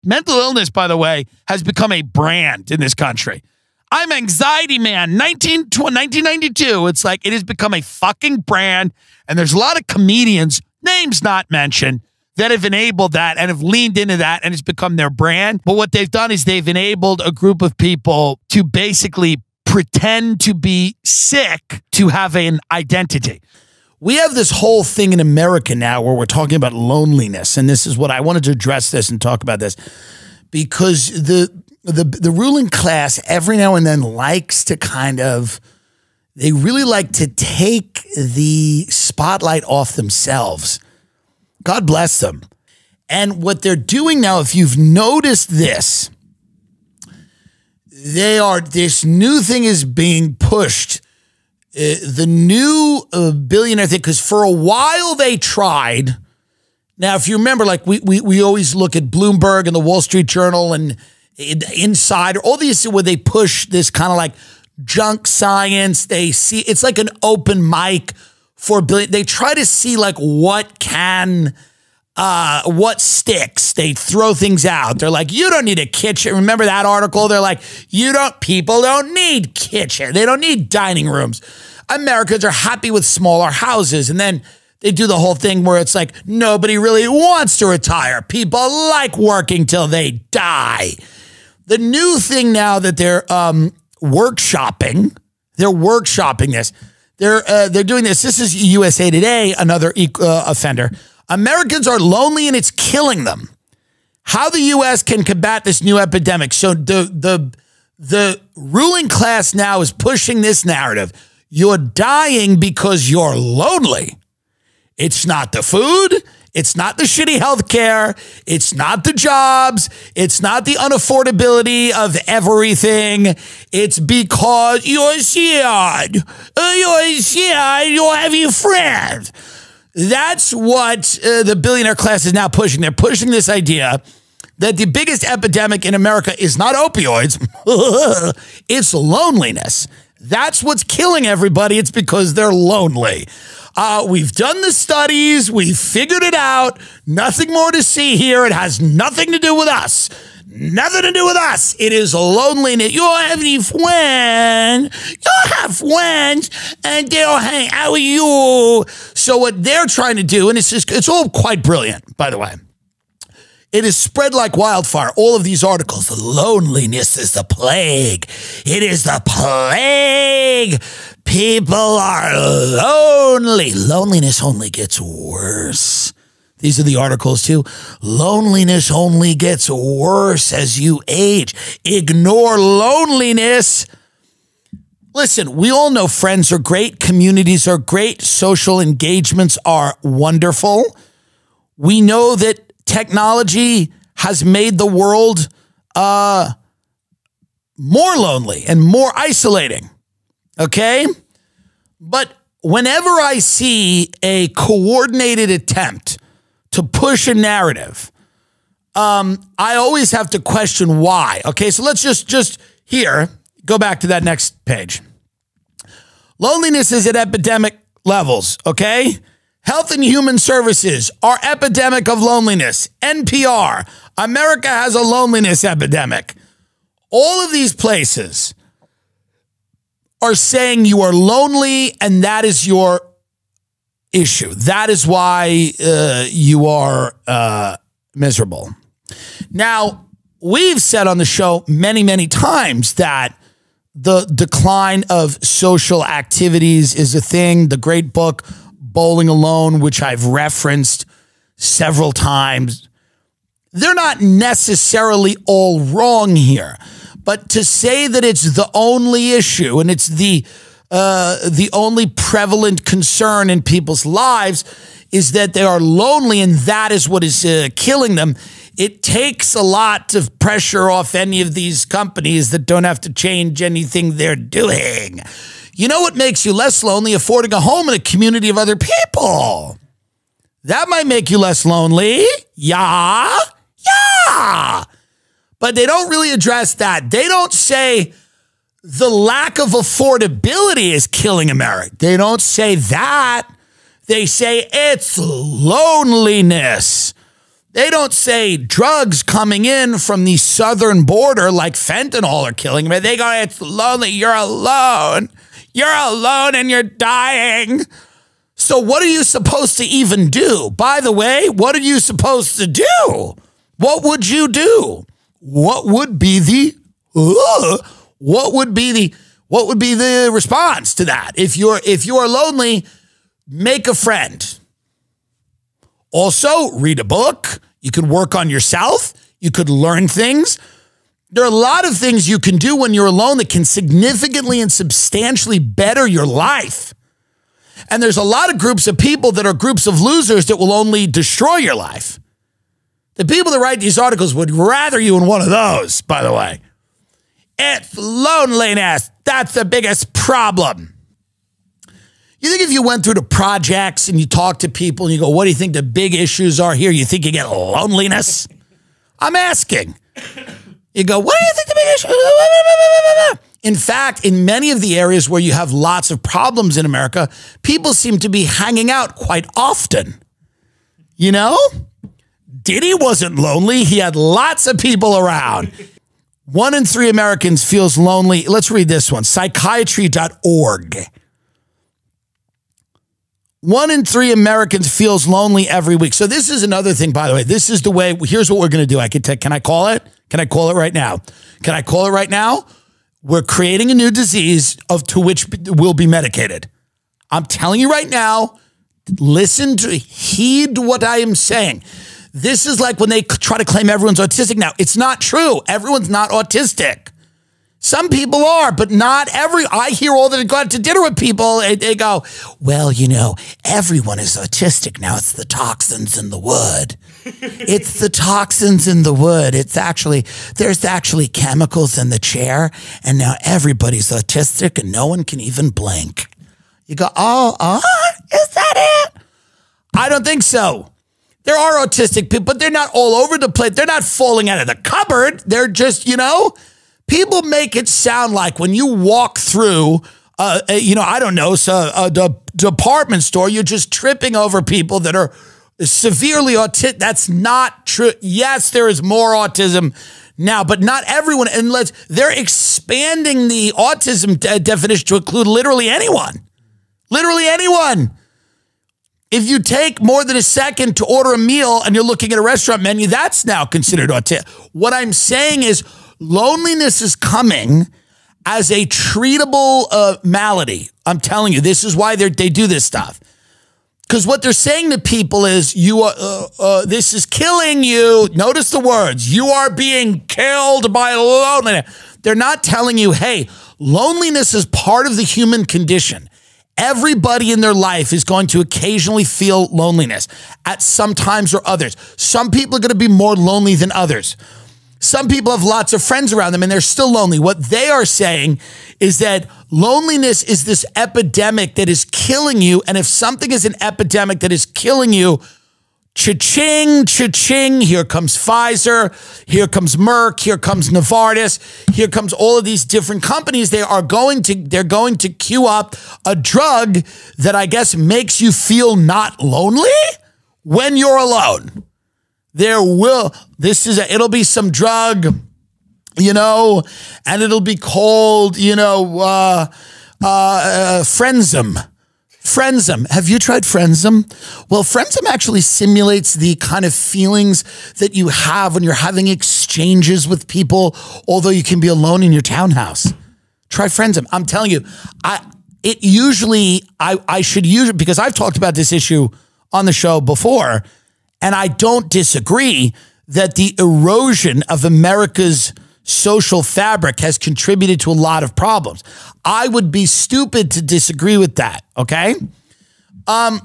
mental illness, by the way, has become a brand in this country. I'm Anxiety Man, 1992. It's like it has become a fucking brand, and there's a lot of comedians, names not mentioned, that have enabled that and have leaned into that, and it's become their brand. But what they've done is they've enabled a group of people to basically pretend to be sick to have an identity. We have this whole thing in America now where we're talking about loneliness, and this is what I wanted to address this and talk about this, because the ruling class every now and then likes to they really like to take the spotlight off themselves. God bless them. And what they're doing now, if you've noticed this, this new thing is being pushed. The new billionaire thing, because for a while they tried. Now, if you remember, like we always look at Bloomberg and the Wall Street Journal and Insider, all these where they push this kind of like junk science. They see it's like an open mic for billion. They try to see like what sticks. They throw things out. They're like, you don't need a kitchen. Remember that article? They're like, people don't need kitchen. They don't need dining rooms. Americans are happy with smaller houses. And then they do the whole thing where it's like, nobody really wants to retire. People like working till they die. The new thing now that they're workshopping this. They're doing this. This is USA Today, another offender. Americans are lonely and it's killing them. How the U.S. can combat this new epidemic. So the ruling class now is pushing this narrative. You're dying because you're lonely. It's not the food. It's not the shitty health care. It's not the jobs. It's not the unaffordability of everything. It's because you're sad. You're sad. You don't have your friends. That's what the billionaire class is now pushing. They're pushing this idea that the biggest epidemic in America is not opioids. It's loneliness. That's what's killing everybody. It's because they're lonely. We've done the studies. We've figured it out. Nothing more to see here. It has nothing to do with us. Nothing to do with us. It is loneliness. You don't have any friends. You don't have friends, and they don't hang out with you. So what they're trying to do, and it's all quite brilliant, by the way. It is spread like wildfire. All of these articles. Loneliness is the plague. It is the plague. People are lonely. Loneliness only gets worse. These are the articles too. Loneliness only gets worse as you age. Ignore loneliness. Listen, we all know friends are great. Communities are great. Social engagements are wonderful. We know that technology has made the world more lonely and more isolating. Okay? But whenever I see a coordinated attempt to push a narrative, I always have to question why. Okay, so let's just here, go back to that next page. Loneliness is at epidemic levels, okay? Health and Human Services are epidemic of loneliness. NPR, America has a loneliness epidemic. All of these places are saying you are lonely and that is your issue. That is why you are miserable. Now, we've said on the show many, many times that the decline of social activities is a thing. The great book, Bowling Alone, which I've referenced several times, they're not necessarily all wrong here. But to say that it's the only issue and it's the only prevalent concern in people's lives is that they are lonely and that is what is killing them. It takes a lot of pressure off any of these companies that don't have to change anything they're doing. You know what makes you less lonely? Affording a home in a community of other people. That might make you less lonely. Yeah. Yeah. But they don't really address that. They don't say the lack of affordability is killing America. They don't say that. They say it's loneliness. They don't say drugs coming in from the southern border like fentanyl are killing me. They go, it's lonely. You're alone. You're alone and you're dying. So what are you supposed to even do? By the way, what are you supposed to do? What would you do? What would be the response to that? If you're lonely, make a friend. Also, read a book. You could work on yourself. You could learn things. There are a lot of things you can do when you're alone that can significantly and substantially better your life. And there's a lot of groups of people that are groups of losers that will only destroy your life. The people that write these articles would rather you in one of those, by the way. It's loneliness. That's the biggest problem. You think if you went through the projects and you talk to people and you go, what do you think the big issues are here? You think you get loneliness? I'm asking. You go, what do you think the big issues are? In fact, in many of the areas where you have lots of problems in America, people seem to be hanging out quite often. You know? Diddy wasn't lonely. He had lots of people around. 1 in 3 Americans feels lonely. Let's read this one. Psychiatry.org. 1 in 3 Americans feels lonely every week. So this is another thing, by the way. This is the way. Here's what we're going to do. Can I call it? Can I call it right now? Can I call it right now? We're creating a new disease to which will be medicated. I'm telling you right now, heed what I am saying. This is like when they try to claim everyone's autistic now. It's not true. Everyone's not autistic. Some people are, but not every. I hear all that I go out to dinner with people. They go, well, you know, everyone is autistic now. It's the toxins in the wood. It's the toxins in the wood. There's actually chemicals in the chair. And now everybody's autistic and no one can even blink. You go, is that it? I don't think so. There are autistic people, but they're not all over the place. They're not falling out of the cupboard. They're just, people make it sound like when you walk through, I don't know, a department store, you're just tripping over people that are severely autistic. That's not true. Yes, there is more autism now, but not everyone. Unless they're expanding the autism definition to include literally anyone. Literally anyone. If you take more than a second to order a meal and you're looking at a restaurant menu, that's now considered autism. What I'm saying is loneliness is coming as a treatable malady. I'm telling you, this is why they do this stuff. Because what they're saying to people is, this is killing you. Notice the words. You are being killed by loneliness. They're not telling you, hey, loneliness is part of the human condition. Everybody in their life is going to occasionally feel loneliness at some times or others. Some people are going to be more lonely than others. Some people have lots of friends around them and they're still lonely. What they are saying is that loneliness is this epidemic that is killing you. And if something is an epidemic that is killing you, cha-ching, cha-ching, here comes Pfizer, here comes Merck, here comes Novartis, here comes all of these different companies. They're going to queue up a drug that I guess makes you feel not lonely when you're alone. It'll be some drug, and it'll be called, Frenzum. Frenzum. Have you tried Frenzum? Well, Frenzum actually simulates the kind of feelings that you have when you're having exchanges with people, although you can be alone in your townhouse. Try Frenzum. I'm telling you, I should use it because I've talked about this issue on the show before, and I don't disagree that the erosion of America's social fabric has contributed to a lot of problems. I would be stupid to disagree with that, okay? I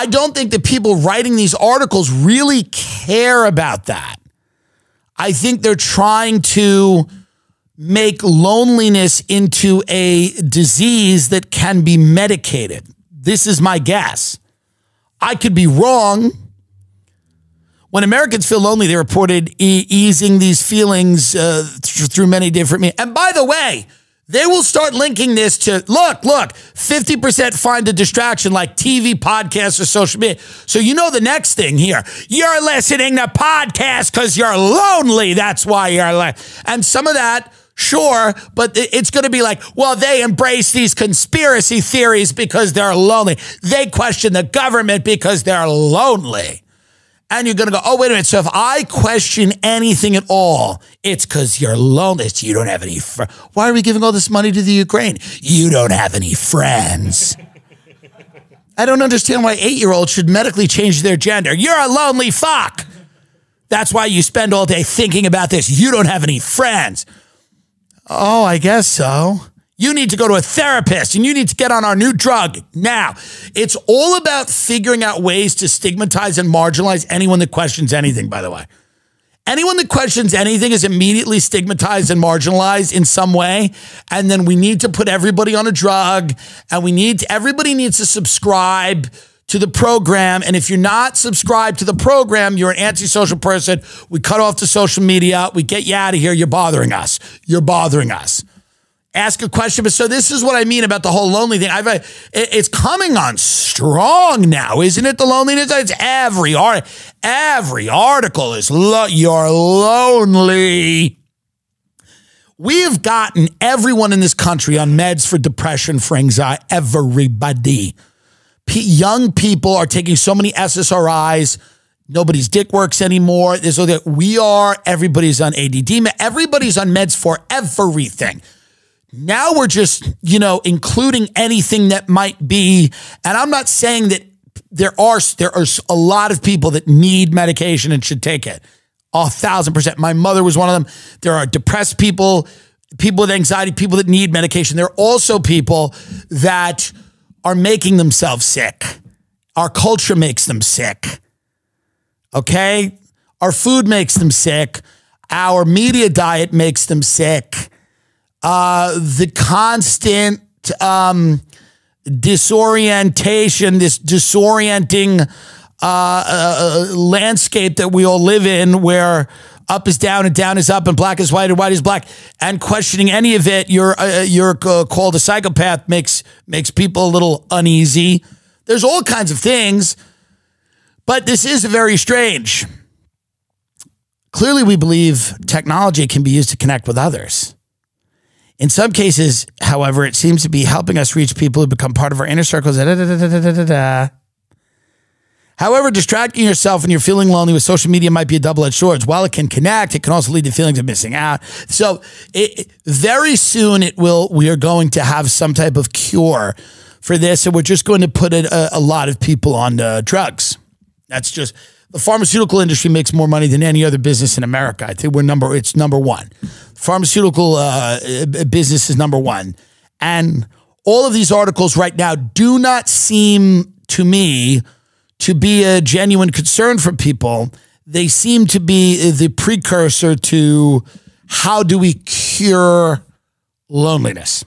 don't think that people writing these articles really care about that. I think they're trying to make loneliness into a disease that can be medicated. This is my guess. I could be wrong. When Americans feel lonely, they reported easing these feelings through many different means. And by the way, They will start linking this to, look, 50% find a distraction like TV, podcasts, or social media. So you know the next thing here. You're listening to podcasts because you're lonely. That's why you're and some of that, sure, but it's going to be like, well, they embrace these conspiracy theories because they're lonely. They question the government because they're lonely. And you're going to go, oh, wait a minute. So if I question anything at all, it's because you're lonely. You don't have any friends. Why are we giving all this money to the Ukraine? You don't have any friends. I don't understand why 8-year-olds should medically change their gender. You're a lonely fuck. That's why you spend all day thinking about this. You don't have any friends. Oh, I guess so. You need to go to a therapist and you need to get on our new drug now. It's all about figuring out ways to stigmatize and marginalize anyone that questions anything, by the way. Anyone that questions anything is immediately stigmatized and marginalized in some way. And then we need to put everybody on a drug and everybody needs to subscribe to the program. And if you're not subscribed to the program, you're an antisocial person. We cut off the social media. We get you out of here. You're bothering us. You're bothering us. Ask a question. But so this is what I mean about the whole lonely thing. It's coming on strong now, isn't it? The loneliness. It's every article is you're lonely. We've gotten everyone in this country on meds for depression, for anxiety. Everybody. Young people are taking so many SSRIs. Nobody's dick works anymore. Everybody's on ADD. Everybody's on meds for everything. Now we're just, including anything that might be, and I'm not saying that there are a lot of people that need medication and should take it. 1,000%. My mother was one of them. There are depressed people, people with anxiety, people that need medication. There are also people that are making themselves sick. Our culture makes them sick. Okay? Our food makes them sick. Our media diet makes them sick. The constant disorientation, this disorienting landscape that we all live in, where up is down and down is up and black is white and white is black, and questioning any of it, you're called a psychopath, makes people a little uneasy. There's all kinds of things, but this is very strange. Clearly, we believe technology can be used to connect with others. In some cases, however, it seems to be helping us reach people who become part of our inner circles. However, distracting yourself when you're feeling lonely with social media might be a double-edged sword. While it can connect, it can also lead to feelings of missing out. So very soon we are going to have some type of cure for this, and we're just going to put a lot of people on drugs. That's just, the pharmaceutical industry makes more money than any other business in America. I think it's number one. Pharmaceutical business is number one. And all of these articles right now do not seem to me to be a genuine concern for people. They seem to be the precursor to how do we cure loneliness.